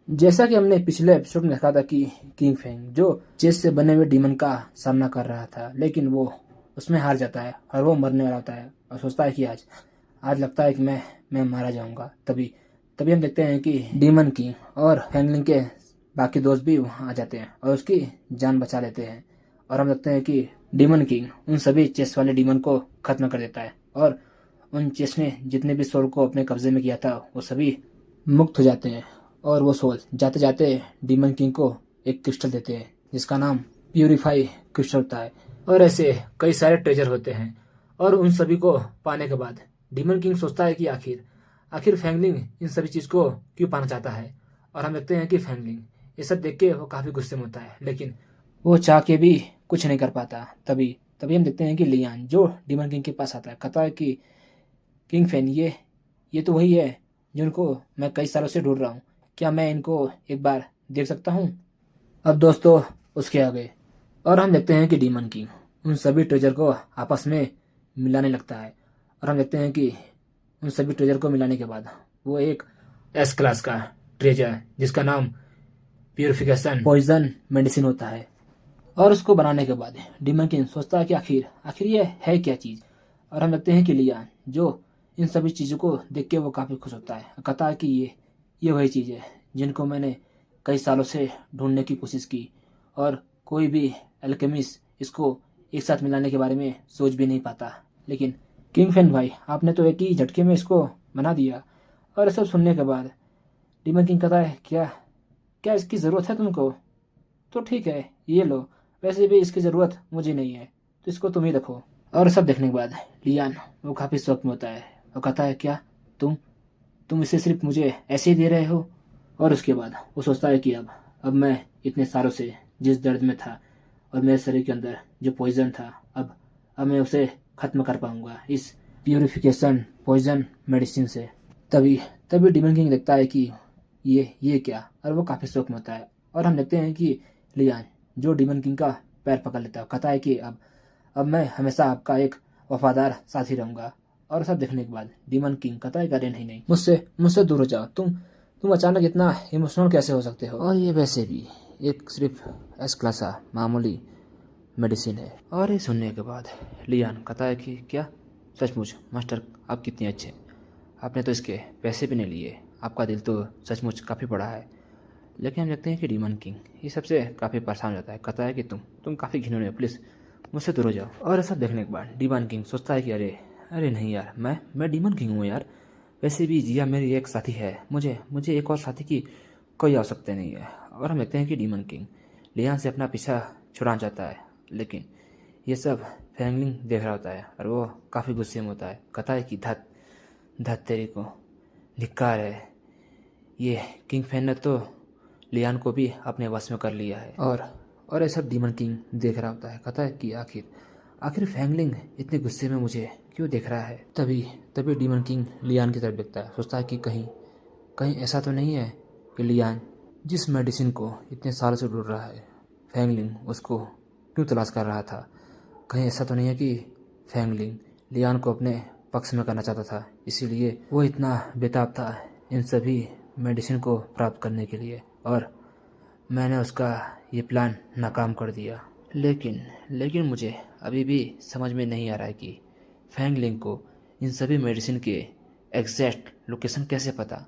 जैसा कि हमने पिछले एपिसोड में देखा था कि किंग फेंग जो चेस से बने हुए डीमन का सामना कर रहा था, लेकिन वो उसमें हार जाता है और वो मरने वाला होता है और सोचता है कि आज आज लगता है कि मैं मारा जाऊंगा। तभी तभी हम देखते हैं कि डीमन किंग और फैंगलिंग के बाकी दोस्त भी वहाँ आ जाते हैं और उसकी जान बचा लेते हैं। और हम देखते हैं कि डीमन किंग उन सभी चेस वाले डीमन को खत्म कर देता है और उन चेस ने जितने भी सोल को अपने कब्जे में किया था वो सभी मुक्त हो जाते हैं। और वो सोल जाते जाते डीमन किंग को एक क्रिस्टल देते हैं जिसका नाम प्यूरिफाई क्रिस्टल होता है। और ऐसे कई सारे ट्रेजर होते हैं और उन सभी को पाने के बाद डीमन किंग सोचता है कि आखिर आखिर फैंगलिंग इन सभी चीज को क्यों पाना चाहता है। और हम देखते हैं कि फैंगलिंग ये सब देख के वो काफी गुस्से में होता है, लेकिन वो चाह के भी कुछ नहीं कर पाता। तभी तभी हम देखते हैं कि लियान जो डीमन किंग के पास आता है, कहता है कि किंग फैन ये तो वही है जिनको मैं कई सालों से ढूंढ रहा हूँ। क्या मैं इनको एक बार देख सकता हूँ? अब दोस्तों उसके आगे और हम देखते हैं कि डीमन किंग उन सभी ट्रेजर को आपस में मिलाने लगता है। और हम देखते हैं कि उन सभी ट्रेजर को मिलाने के बाद वो एक एस क्लास का ट्रेजर है जिसका नाम प्यूरिफिकेशन पॉइजन मेडिसिन होता है। और उसको बनाने के बाद डीमन किंग सोचता है कि आखिर आखिर ये है क्या चीज़। और हम देखते हैं कि लियान जो इन सभी चीज़ों को देख के वो काफ़ी खुश होता है, कहता है कि ये वही चीज़ है जिनको मैंने कई सालों से ढूंढने की कोशिश की और कोई भी एल्केमिस्ट इसको एक साथ मिलाने के बारे में सोच भी नहीं पाता। लेकिन किंग फैन भाई, आपने तो एक ही झटके में इसको बना दिया। और ये सब सुनने के बाद डीमन किंग कहता है, क्या क्या इसकी ज़रूरत है तुमको? तो ठीक है, ये लो। वैसे भी इसकी ज़रूरत मुझे नहीं है, तो इसको तुम ही रखो। और सब देखने के बाद लियान वो काफ़ी शौक में होता है और कहता है, क्या तुम तुम इसे सिर्फ मुझे ऐसे ही दे रहे हो? और उसके बाद वो सोचता है कि अब मैं इतने सालों से जिस दर्द में था और मेरे शरीर के अंदर जो पॉइजन था, अब मैं उसे ख़त्म कर पाऊंगा इस प्यूरिफिकेशन पॉइजन मेडिसिन से। तभी तभी डीमन किंग देखता है कि ये क्या, और वो काफ़ी शौक में होता है। और हम देखते हैं कि लियान जो डीमन किंग का पैर पकड़ लेता है, कहता है कि अब मैं हमेशा आपका एक वफादार साथी रहूंगा। और सब देखने के बाद डीमन किंग कहता है, अरे नहीं नहीं, मुझसे मुझसे दूर हो जाओ। तुम अचानक इतना इमोशनल कैसे हो सकते हो? और ये वैसे भी एक सिर्फ एस क्लास मामूली मेडिसिन है। और ये सुनने के बाद लियान कहता है कि क्या सचमुच मास्टर, आप कितने अच्छे, आपने तो इसके पैसे भी नहीं लिए, आपका दिल तो सचमुच काफ़ी बड़ा है। लेकिन हम देखते हैं कि डीमन किंग ये सबसे काफ़ी परेशान हो जाता है, कहता है कि तुम काफ़ी घिनौने हो, प्लीज़ मुझसे दूर हो जाओ। और सब देखने के बाद डीमन किंग सोचता है कि अरे अरे नहीं यार, मैं डीमन किंग हूँ यार। वैसे भी जिया मेरी एक साथी है, मुझे मुझे एक और साथी की कोई आवश्यकता नहीं है। और हम देखते हैं कि डीमन किंग लियान से अपना पीछा छुड़ाना चाहता है, लेकिन ये सब फैंगलिंग देख रहा होता है और वो काफ़ी गुस्से में होता है, कहता है कि धत धत तेरी को धिक्कार है, ये किंग फैन ने तो लियान को भी अपने वश में कर लिया है। और ये सब डीमन किंग देख रहा होता है, कहता है कि आखिर आखिर फैंगलिंग इतने गुस्से में मुझे क्यों देख रहा है। तभी तभी डीमन किंग लियान की तरफ देखता है, सोचता है कि कहीं कहीं ऐसा तो नहीं है कि लियान जिस मेडिसिन को इतने सालों से ढूंढ रहा है, फैंगलिंग उसको क्यों तलाश कर रहा था। कहीं ऐसा तो नहीं है कि फैंगलिंग लियान को अपने पक्ष में करना चाहता था, इसीलिए वो इतना बेताब था इन सभी मेडिसिन को प्राप्त करने के लिए, और मैंने उसका ये प्लान नाकाम कर दिया। लेकिन लेकिन मुझे अभी भी समझ में नहीं आ रहा है कि फैंगलिंग को इन सभी मेडिसिन के एग्जैक्ट लोकेशन कैसे पता।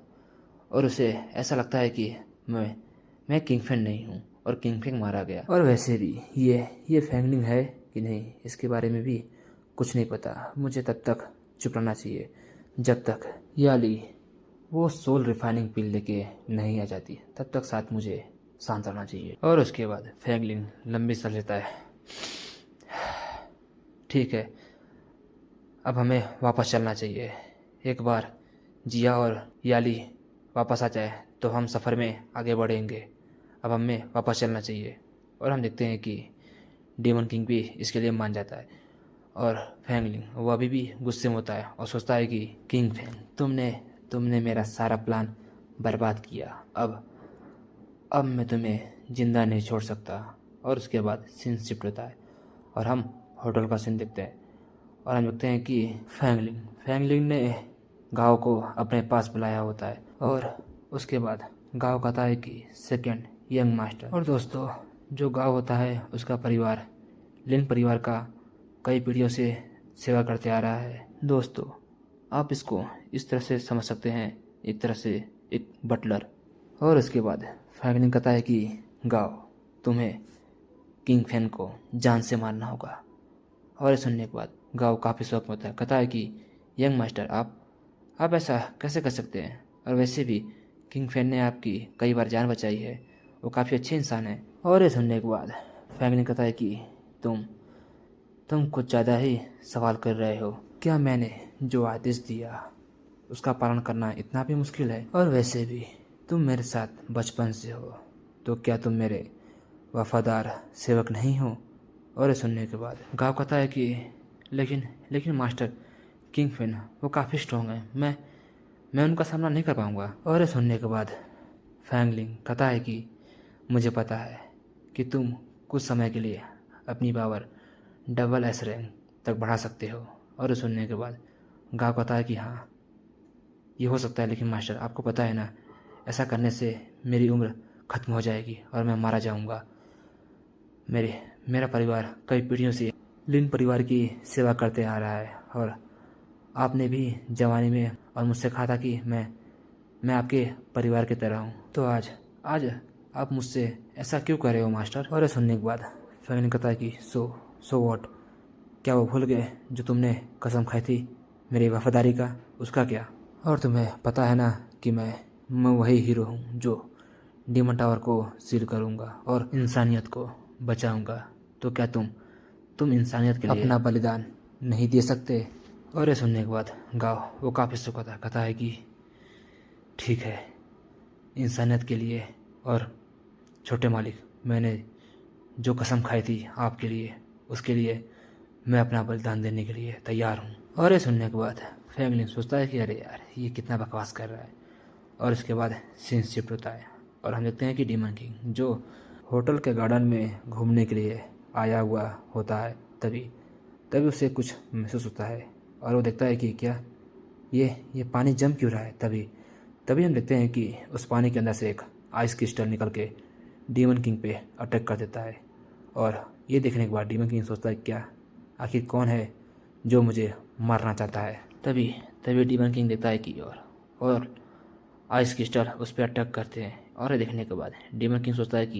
और उसे ऐसा लगता है कि मैं किंगफिन नहीं हूँ और किंगफिन मारा गया। और वैसे भी ये फैंगलिंग है कि नहीं, इसके बारे में भी कुछ नहीं पता। मुझे तब तक चुप रहना चाहिए जब तक याली वो सोल रिफाइनिंग पिल लेके नहीं आ जाती, तब तक साथ मुझे शांत रहना चाहिए। और उसके बाद फैंगलिंग लंबी सांस लेता है, ठीक है, अब हमें वापस चलना चाहिए। एक बार जिया और याली वापस आ जाए तो हम सफ़र में आगे बढ़ेंगे। अब हमें वापस चलना चाहिए। और हम देखते हैं कि डीमन किंग भी इसके लिए मान जाता है। और फैंगलिंग वो अभी भी गुस्से में होता है और सोचता है कि किंग फैंग, तुमने मेरा सारा प्लान बर्बाद किया। अब मैं तुम्हें जिंदा नहीं छोड़ सकता। और उसके बाद सीन शिफ्ट होता है और हम होटल का सीन देखते हैं। और हम देखते हैं कि फैंगलिंग ने गाँव को अपने पास बुलाया होता है। और उसके बाद गाँव कहता है कि सेकंड यंग मास्टर। और दोस्तों, जो गाँव होता है उसका परिवार लिन परिवार का कई पीढ़ियों से सेवा करते आ रहा है। दोस्तों, आप इसको इस तरह से समझ सकते हैं, एक तरह से एक बटलर। और इसके बाद फ्रैंकलिन कहता है कि गाँव, तुम्हें किंग फैन को जान से मारना होगा। और ये सुनने के बाद गाँव काफ़ी शौक में होता है, कहता है कि यंग मास्टर, आप ऐसा कैसे कर सकते हैं? और वैसे भी किंग फैन ने आपकी कई बार जान बचाई है, वो काफ़ी अच्छे इंसान है। और ये सुनने के बाद फ्रैंकलिन कहता है कि तुम कुछ ज़्यादा ही सवाल कर रहे हो। क्या मैंने जो आदेश दिया उसका पालन करना इतना भी मुश्किल है? और वैसे भी तुम मेरे साथ बचपन से हो, तो क्या तुम मेरे वफादार सेवक नहीं हो? और ये सुनने के बाद गाँव कहता है कि लेकिन मास्टर, किंग फैन वो काफ़ी स्ट्रॉन्ग है, मैं उनका सामना नहीं कर पाऊंगा। और ये सुनने के बाद फ्रैंकलिन कहता है कि मुझे पता है कि तुम कुछ समय के लिए अपनी पावर डबल एस रैंक तक बढ़ा सकते हो। और ये सुनने के बाद गाँव कहता है कि हाँ, ये हो सकता है, लेकिन मास्टर आपको पता है ना, ऐसा करने से मेरी उम्र खत्म हो जाएगी और मैं मारा जाऊंगा। मेरा परिवार कई पीढ़ियों से लिन परिवार की सेवा करते आ रहा है, और आपने भी जवानी में और मुझसे कहा था कि मैं आपके परिवार की तरह हूँ, तो आज आप मुझसे ऐसा क्यों कर रहे हो मास्टर? और ये सुनने के बाद फ्रैंकलिन कहता है कि सो व्हाट, क्या वो भूल गए जो तुमने कसम खाई थी मेरी वफादारी का, उसका क्या? और तुम्हें पता है ना कि मैं वही हीरो हूँ जो डीमन टावर को सील करूँगा और इंसानियत को बचाऊँगा। तो क्या तुम इंसानियत के लिए अपना बलिदान नहीं दे सकते? और ये सुनने के बाद गाँव वो काफ़ी सुख होता है, कहता है कि ठीक है, इंसानियत के लिए और छोटे मालिक, मैंने जो कसम खाई थी आपके लिए, उसके लिए मैं अपना बलिदान देने के लिए तैयार हूँ। और ये सुनने के बाद फ्रैंकलिन सोचता है कि अरे यार, ये कितना बकवास कर रहा है। और इसके बाद सीन शिफ्ट होता है और हम देखते हैं कि डीमन किंग जो होटल के गार्डन में घूमने के लिए आया हुआ होता है, तभी उसे कुछ महसूस होता है और वो देखता है कि क्या ये पानी जम क्यों रहा है। तभी हम देखते हैं कि उस पानी के अंदर से एक आइस क्रिस्टल निकल के डीमन किंग पे अटैक कर देता है। और ये देखने के बाद डीमन किंग सोचता है क्या आखिर कौन है जो मुझे मारना चाहता है। तभी डीमन किंग देखता है कि और आइस क्रिस्टल उस पर अटैक करते हैं। और ये देखने के बाद डीमन किंग सोचता है कि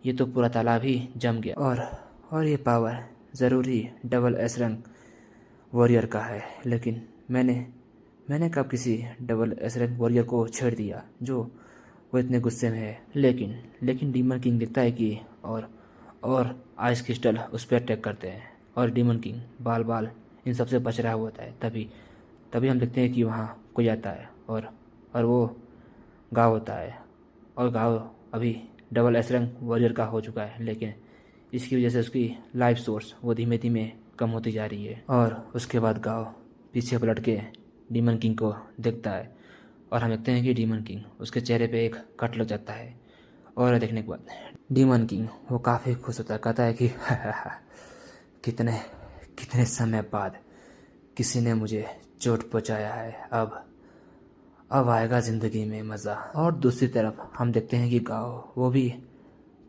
ये तो पूरा तालाब ही जम गया, और ये पावर ज़रूरी डबल एस रैंक वॉरियर का है। लेकिन मैंने कब किसी डबल एस रैंक वॉरियर को छेड़ दिया जो वो इतने गुस्से में है? लेकिन डीमन किंग देखता है कि और आइस क्रिस्टल उस पर अटैक करते हैं और डीमन किंग बाल इन सबसे बच रहा होता है। तभी हम देखते हैं कि वहाँ कोई आता है और वो गाँव होता है। और गाँव अभी डबल एस रैंक वॉरियर का हो चुका है, लेकिन इसकी वजह से उसकी लाइफ सोर्स वो धीमे धीमे कम होती जा रही है। और उसके बाद गाँव पीछे पलट के डीमन किंग को देखता है और हम देखते हैं कि डीमन किंग उसके चेहरे पे एक कट लग जाता है। और देखने के बाद डीमन किंग वो काफ़ी खुश होता है, कहता है कि कितने समय बाद किसी ने मुझे चोट पहुंचाया है, अब आएगा ज़िंदगी में मज़ा। और दूसरी तरफ हम देखते हैं कि गाँव वो भी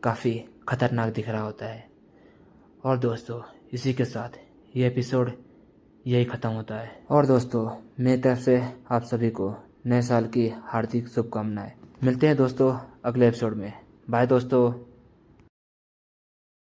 काफ़ी खतरनाक दिख रहा होता है। और दोस्तों, इसी के साथ ये एपिसोड यही ख़त्म होता है। और दोस्तों, मेरी तरफ से आप सभी को नए साल की हार्दिक शुभकामनाएं। मिलते हैं दोस्तों अगले एपिसोड में। बाय दोस्तों।